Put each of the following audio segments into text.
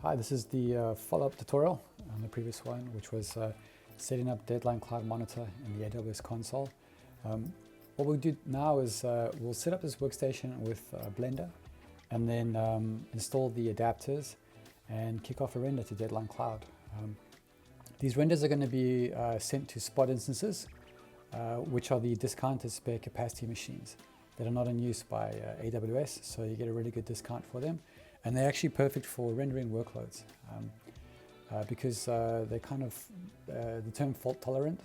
Hi, this is the follow-up tutorial on the previous one, which was setting up Deadline Cloud Monitor in the AWS console. What we'll do now is we'll set up this workstation with Blender and then install the adapters and kick off a render to Deadline Cloud. These renders are going to be sent to spot instances, which are the discounted spare capacity machines that are not in use by AWS, so you get a really good discount for them. And they're actually perfect for rendering workloads because they're kind of the term fault tolerant.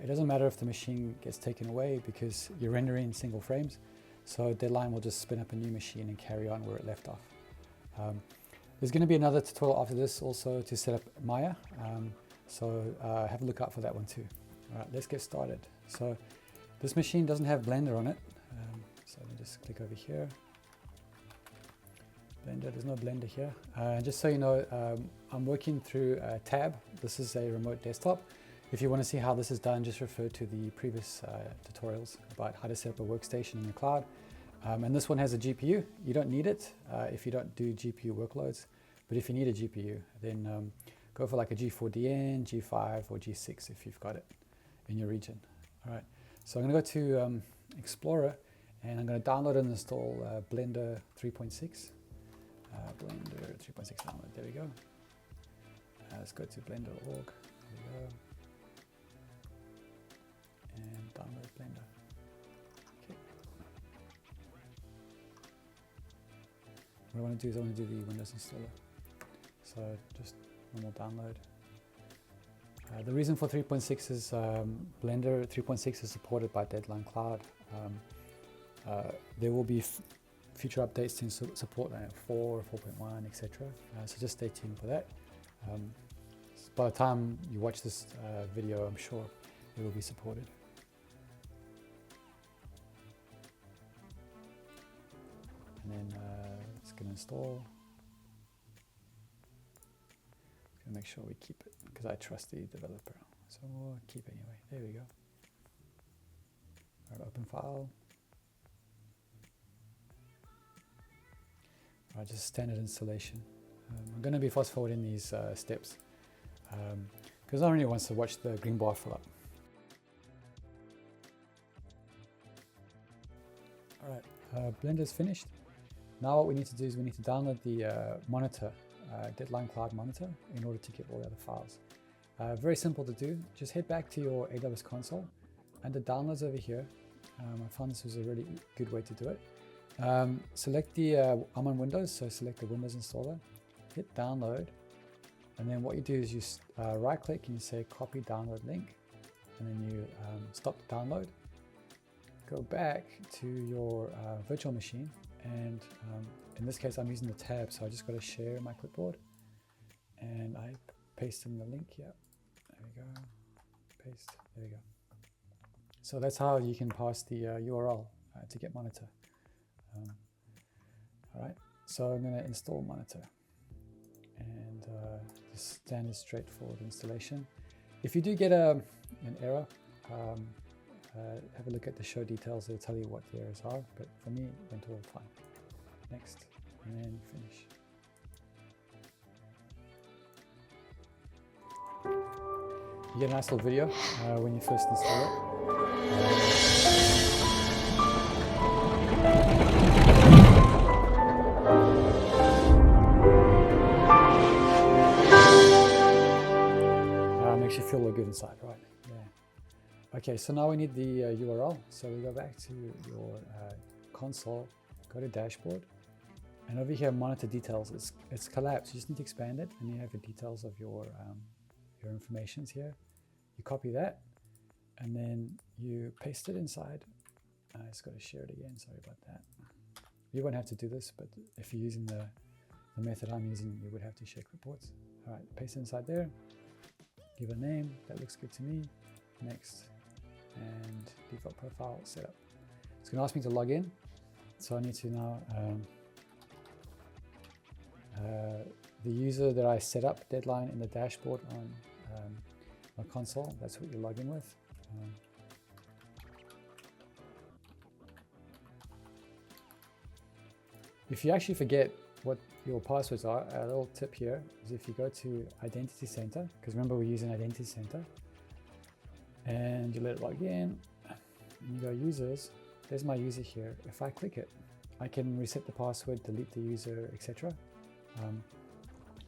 It doesn't matter if the machine gets taken away because you're rendering single frames. So Deadline will just spin up a new machine and carry on where it left off. There's going to be another tutorial after this also to set up Maya. So have a look out for that one too. All right, let's get started. So this machine doesn't have Blender on it. So let me just click over here. Blender, there's no Blender here. Just so you know, I'm working through a tab. This is a remote desktop. If you want to see how this is done, just refer to the previous tutorials about how to set up a workstation in the cloud. And this one has a GPU. You don't need it if you don't do GPU workloads. But if you need a GPU, then go for like a G4DN, G5, or G6 if you've got it in your region. All right, so I'm going to go to Explorer, and I'm going to download and install Blender 3.6. Blender 3.6 download, there we go. Let's go to blender.org, there we go. And download Blender. Okay. What I want to do is I want to do the Windows installer. So just normal download. The reason for 3.6 is Blender 3.6 is supported by Deadline Cloud. There will be future updates to support 4, 4.1, etc. So just stay tuned for that. By the time you watch this video, I'm sure it will be supported. And then it's going to install. Going to make sure we keep it because I trust the developer. So we'll keep it anyway. There we go. All right, open file. All right, just standard installation. I'm going to be fast forwarding these steps because I really wants to watch the green bar fill up. All right, Blender's finished. Now what we need to do is we need to download the monitor, Deadline Cloud Monitor, in order to get all the other files. Very simple to do. Just head back to your AWS console and the downloads over here. I found this was a really good way to do it. Select the, I'm on Windows, so select the Windows installer, hit download, and then what you do is you right click and you say copy download link, and then you stop the download, go back to your virtual machine, and in this case I'm using the tab, so I just got to share my clipboard, and I paste in the link here, there we go, paste, there we go. So that's how you can pass the URL to get monitor. All right, so I'm going to install monitor and just standard straightforward installation. If you do get an error, have a look at the show details. It'll tell you what the errors are, but for me it went all fine. Next, and then finish. You get a nice little video when you first install it. Makes you feel good inside, right? Yeah. Okay, so now we need the URL. So we go back to your console, go to dashboard, and over here, monitor details. It's collapsed. You just need to expand it, and you have the details of your informations here. You copy that, and then you paste it inside. I just got to share it again. Sorry about that. You won't have to do this, but if you're using the method I'm using, you would have to share clipboards. All right, paste it inside there. Give a name, that looks good to me. Next, and default profile setup. It's going to ask me to log in, so I need to now, the user that I set up, Deadline, in the dashboard on my console, that's what you log in with. If you actually forget what your passwords are, a little tip here is if you go to Identity Center, because remember we're using Identity Center, and you let it log in, and you go users, there's my user here. If I click it, I can reset the password, delete the user, etc.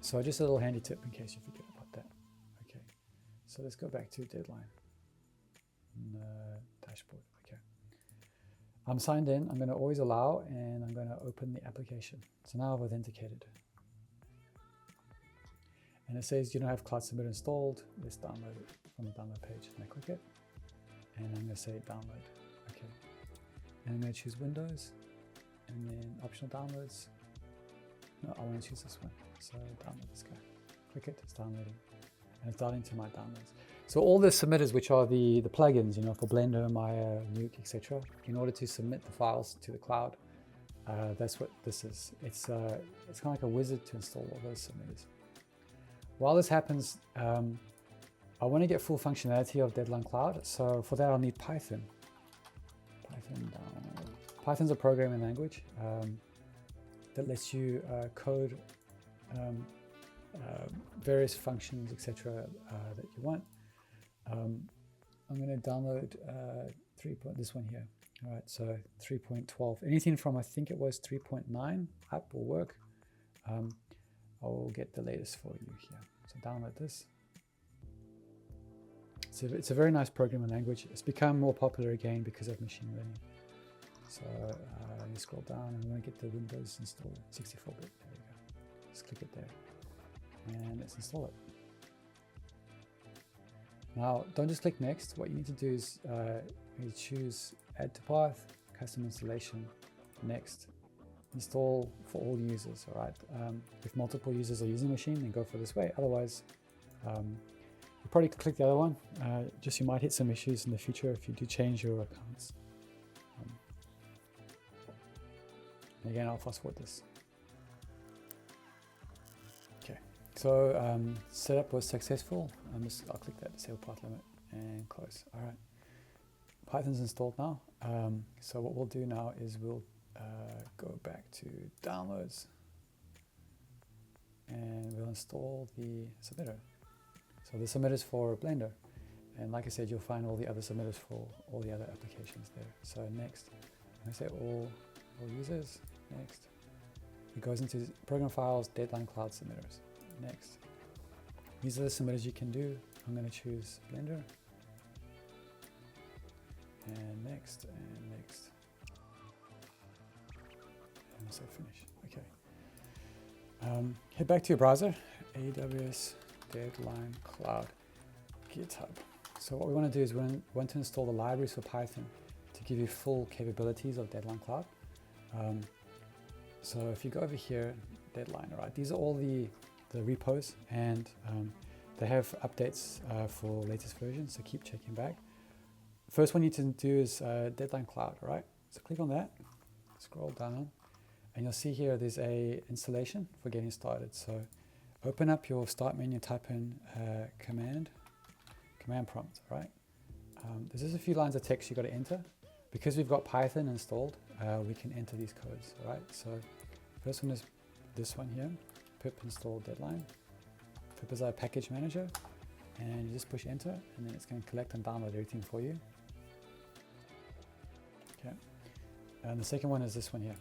So just a little handy tip in case you forget about that. Okay, so let's go back to Deadline dashboard. Okay, I'm signed in. I'm going to always allow, and I'm going to open the application. So now I've authenticated, and it says you don't have Cloud Submitter installed. Let's download it from the download page. And I click it, and I'm going to say download. Okay, and I'm going to choose Windows, and then optional downloads. No, I want to choose this one. So download this guy. Click it, it's downloading. And it's downloading to my downloads. So all the submitters, which are the plugins, you know, for Blender, Maya, Nuke, etc., in order to submit the files to the cloud, that's what this is. It's kind of like a wizard to install all those submitters. While this happens, I want to get full functionality of Deadline Cloud. So for that, I'll need Python. Python's a programming language that lets you code various functions, etc., that you want. I'm going to download this one here. All right, so 3.12. Anything from I think it was 3.9 up will work. I'll get the latest for you here. So download this. So it's a very nice programming language. It's become more popular again because of machine learning. So you scroll down and we want to get the Windows installed, 64-bit. There we go. Just click it there, and let's install it. Now, don't just click next. What you need to do is you choose Add to Path, Custom Installation, Next. Install for all users. All right. If multiple users are using the machine, then go for this way. Otherwise, you probably could click the other one. Just you might hit some issues in the future if you do change your accounts. Again, I'll fast forward this. Okay, so setup was successful. I'll click that disable path limit and close. All right, Python's installed now. So what we'll do now is we'll go back to downloads, and we'll install the submitter. So the submitter is for Blender, and like I said, you'll find all the other submitters for all the other applications there. So next, I say all users. Next, it goes into program files, Deadline Cloud submitters. Next, these are the submitters you can do. I'm going to choose Blender, and next, and say finish. Okay. Head back to your browser, AWS Deadline Cloud, GitHub. So what we want to do is we want to install the libraries for Python to give you full capabilities of Deadline Cloud. So if you go over here, Deadline, right? These are all the repos, and they have updates for latest versions, so keep checking back. First one you need to do is Deadline Cloud, right? So click on that, scroll down, and you'll see here there's a installation for getting started. So open up your start menu, type in command prompt, right? There's just a few lines of text you got to enter. Because we've got Python installed, we can enter these codes, all right? So first one is this one here, pip install Deadline. Pip is our package manager, and you just push enter, and then it's going to collect and download everything for you. Okay, and the second one is this one here,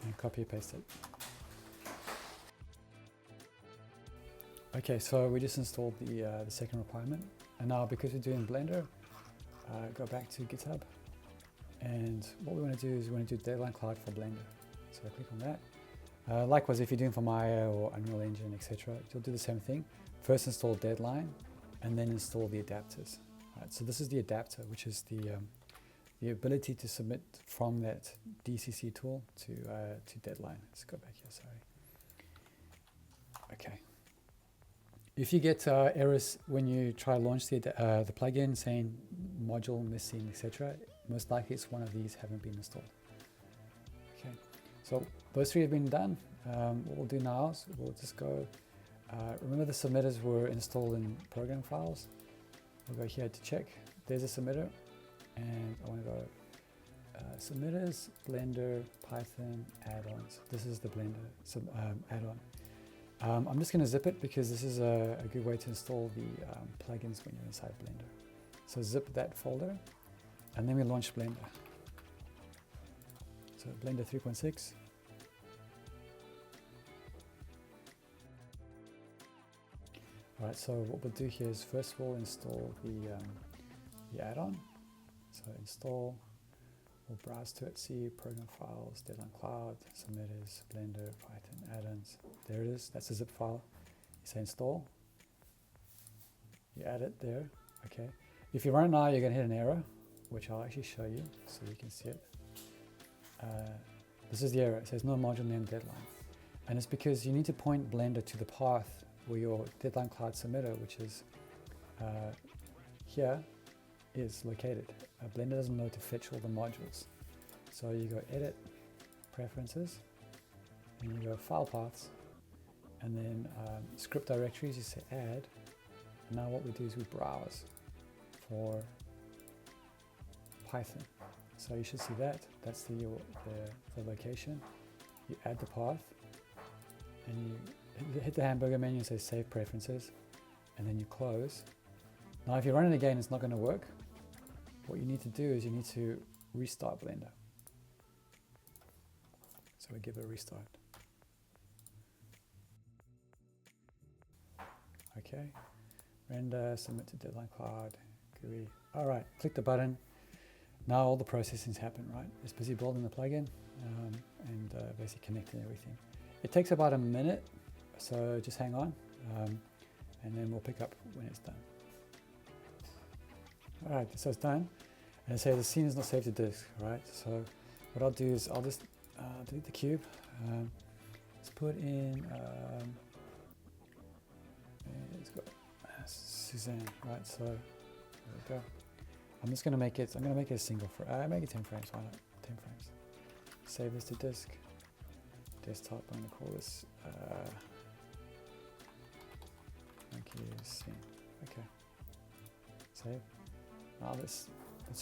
and copy and paste it. Okay, so we just installed the second requirement, and now because we're doing Blender, go back to GitHub, and what we want to do is we want to do Deadline Cloud for Blender. So I click on that. Likewise, if you're doing for Maya or Unreal Engine, etc., you'll do the same thing. First install Deadline, and then install the adapters. Right, so this is the adapter, which is the ability to submit from that DCC tool to Deadline. Let's go back here. Sorry. Okay. If you get errors when you try to launch the plugin saying module missing, etc., most likely it's one of these haven't been installed. Okay, so those three have been done. What we'll do now is we'll just go, remember the submitters were installed in program files. We'll go here to check. There's a submitter, and I want to go submitters, Blender, Python, add-ons. This is the Blender add-on. I'm just going to zip it because this is a good way to install the plugins when you're inside Blender. So zip that folder, and then we launch Blender. So Blender 3.6. All right, so what we'll do here is first we'll install the add-on. So install, we'll browse to it, see program files, Deadline Cloud, submitters, Blender, Python, add-ons. There it is, that's a zip file. You say install, you add it there, okay. If you run it now, you're gonna hit an error, which I'll actually show you so you can see it. This is the error, it says no module name deadline. And it's because you need to point Blender to the path where your Deadline Cloud submitter, which is here, is located. Blender doesn't know to fetch all the modules. So you go edit, preferences, and you go file paths, and then script directories, you say add, and now what we do is we browse for Python. So you should see that, that's the location. You add the path, and you hit the hamburger menu and say save preferences, and then you close. Now if you run it again, it's not going to work. What you need to do is you need to restart Blender. So we give it a restart. Okay, render, submit to Deadline Cloud, GUI. All right, click the button. Now all the processing's happened, right? It's busy building the plugin and basically connecting everything. It takes about a minute, so just hang on, and then we'll pick up when it's done. All right, so it's done, and it says the scene is not saved to disk, right? So what I'll do is I'll just delete the cube. Let's put in, let's go, Suzanne, right? So there we go. I'm just going to make it, I'm going to make it a single frame, make it 10 frames, why not? 10 frames. Save this to disk. Desktop, I'm going to call this monkey scene. Okay. Save. Now let's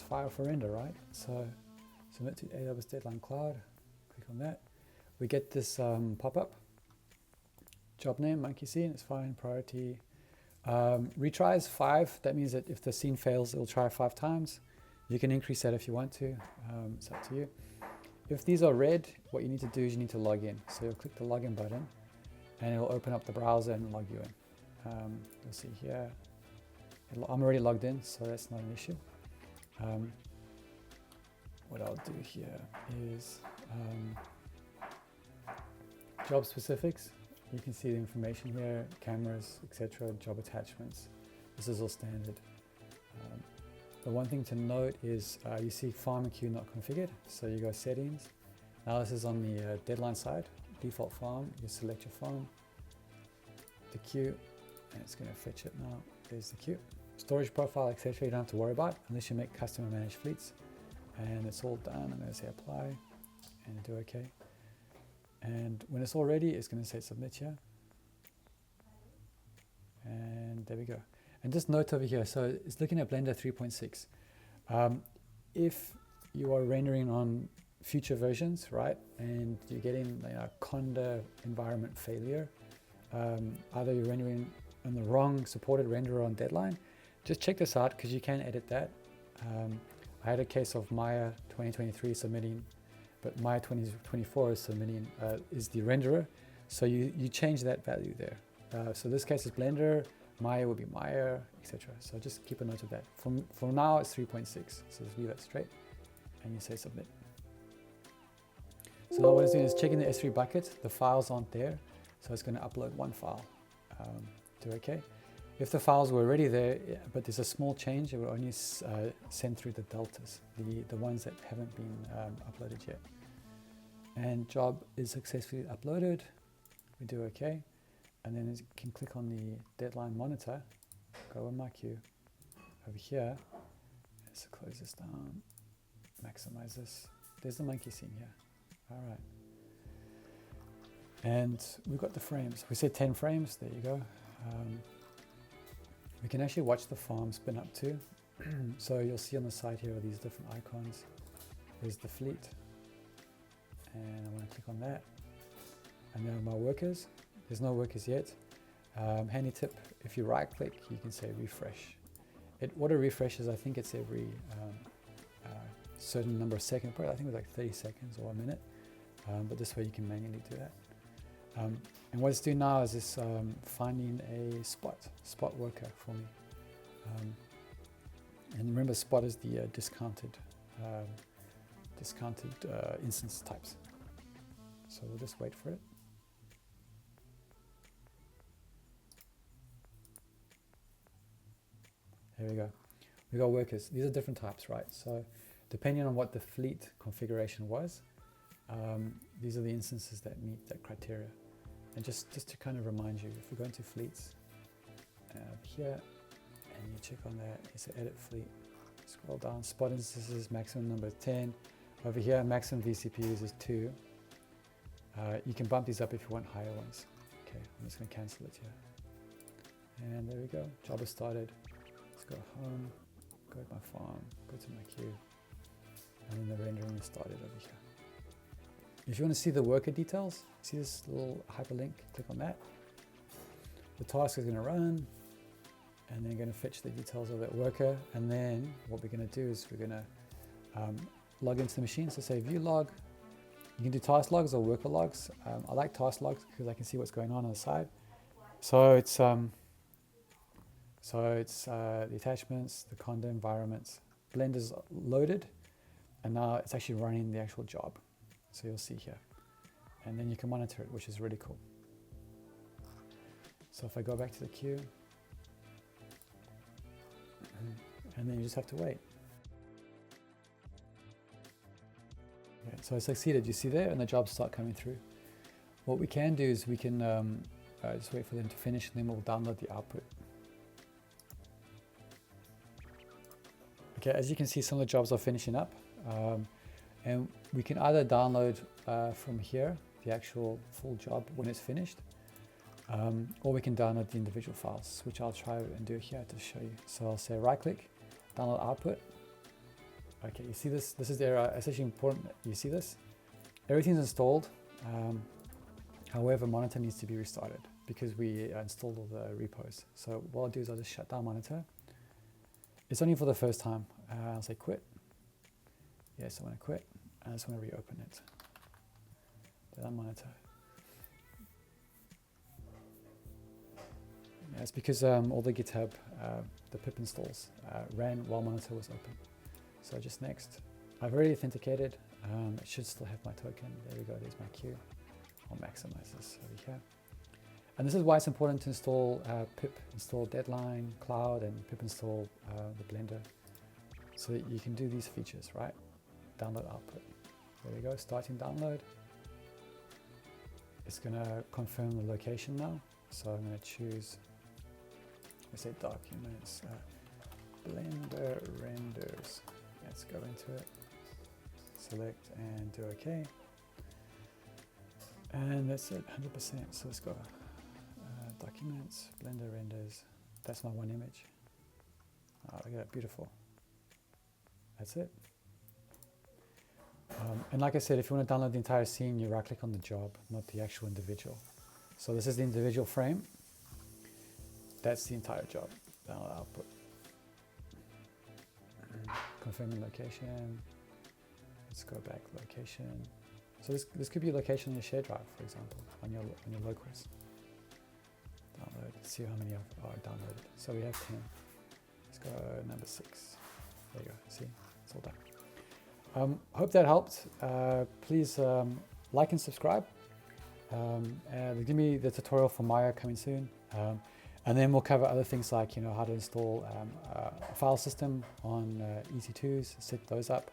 file for render, right? So submit to AWS Deadline Cloud. Click on that. We get this pop-up. Job name, monkey scene, it's fine. Priority. Retries 5. That means that if the scene fails, it'll try 5 times. You can increase that if you want to. It's up to you. If these are red, what you need to do is you need to log in. So you'll click the login button, and it'll open up the browser and log you in. You'll see here. I'm already logged in, so that's not an issue. What I'll do here is job specifics. You can see the information here, cameras, etc., job attachments. This is all standard. The one thing to note is you see farm and queue not configured. So you go settings. Now this is on the deadline side, default farm. You select your farm, the queue, and it's going to fetch it now. There's the queue. Storage profile, etc. You don't have to worry about unless you make customer managed fleets. And it's all done. I'm going to say apply and do OK. And when it's all ready, it's going to say submit here. And there we go. And just note over here, so it's looking at Blender 3.6. If you are rendering on future versions, right, and you're getting Conda environment failure, either you're rendering on the wrong supported renderer on deadline, just check this out because you can edit that. I had a case of Maya 2023 submitting, but Maya 2024 is submitting, is the renderer. So you change that value there. So this case is Blender, Maya will be Maya, etc. So just keep a note of that. For now, it's 3.6. So just leave that straight, and you say submit. So now what it's doing is checking the S3 bucket. The files aren't there, so it's going to upload one file. Do OK. If the files were already there, but there's a small change, it will only send through the deltas, the ones that haven't been uploaded yet. And job is successfully uploaded. We do OK. And then you can click on the deadline monitor, go on my queue, over here. Let's close this down, maximize this. There's the monkey scene here. All right. And we've got the frames. We said 10 frames, there you go. We can actually watch the farm spin up too. So you'll see on the side here are these different icons. is the fleet, and I'm going to click on that. And then my workers, there's no workers yet. Handy tip, if you right click, you can say refresh. It auto refreshes, I think it's every certain number of seconds, probably I think it was like 30 seconds or a minute, but this way you can manually do that. And what it's doing now is it's finding a spot worker for me. And remember, spot is the discounted instance types. So we'll just wait for it. There we go. We got workers. These are different types, right? So depending on what the fleet configuration was, these are the instances that meet that criteria. And just to kind of remind you, if we go into fleets here, and you check on that, you say edit fleet, scroll down, spot instances, maximum number is 10. Over here, maximum vCPUs is 2. You can bump these up if you want higher ones. Okay, I'm just going to cancel it here. And there we go, job is started. Let's go home, go to my farm, go to my queue, and then the rendering is started over here. If you want to see the worker details, see this little hyperlink, click on that. The task is going to run, and then going to fetch the details of that worker. And then what we're going to do is we're going to log into the machine. So say view log. You can do task logs or worker logs. I like task logs because I can see what's going on the side. So it's the attachments, the conda environments, Blender's loaded, and now it's actually running the actual job. So you'll see here, and then you can monitor it, which is really cool. So if I go back to the queue, and then you just have to wait. Okay, so I succeeded, you see there, and the jobs start coming through. What we can do is we can just wait for them to finish, and then we'll download the output. Okay, as you can see, some of the jobs are finishing up. And we can either download from here, the actual full job when it's finished, or we can download the individual files, which I'll try and do here to show you. So I'll say right click, download output. Okay, you see this? This is there. It's actually important that you see this. Everything's installed. However, monitor needs to be restarted because we installed all the repos. So what I'll do is I'll just shut down monitor. It's only for the first time. I'll say quit. Yes, I want to quit. I just want to reopen it. That monitor. Yeah, it's because all the GitHub, the pip installs ran while monitor was open. So just next. I've already authenticated. It should still have my token. There we go. There's my queue. I'll maximize this over here. And this is why it's important to install pip install Deadline Cloud and pip install the Blender, so that you can do these features, right? Download output. There we go, starting download. It's going to confirm the location now. So I'm going to choose, let's say documents, Blender renders. Let's go into it, select and do OK. And that's it, 100%. So let's go documents, Blender renders. That's my one image. Oh, look at that, beautiful. That's it. And like I said, if you want to download the entire scene, you right click on the job, not the actual individual. So this is the individual frame. That's the entire job. Download output. Confirming location. Let's go back location. So this could be a location on your share drive, for example, on your locals. Download. Let's see how many are downloaded. So we have 10. Let's go number 6. There you go. See, it's all done. Hope that helped. Please like and subscribe. Give me the tutorial for Maya coming soon, and then we'll cover other things like how to install a file system on EC2s, set those up,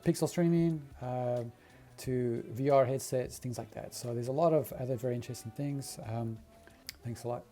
pixel streaming to VR headsets, things like that. So there's a lot of other very interesting things. Thanks a lot.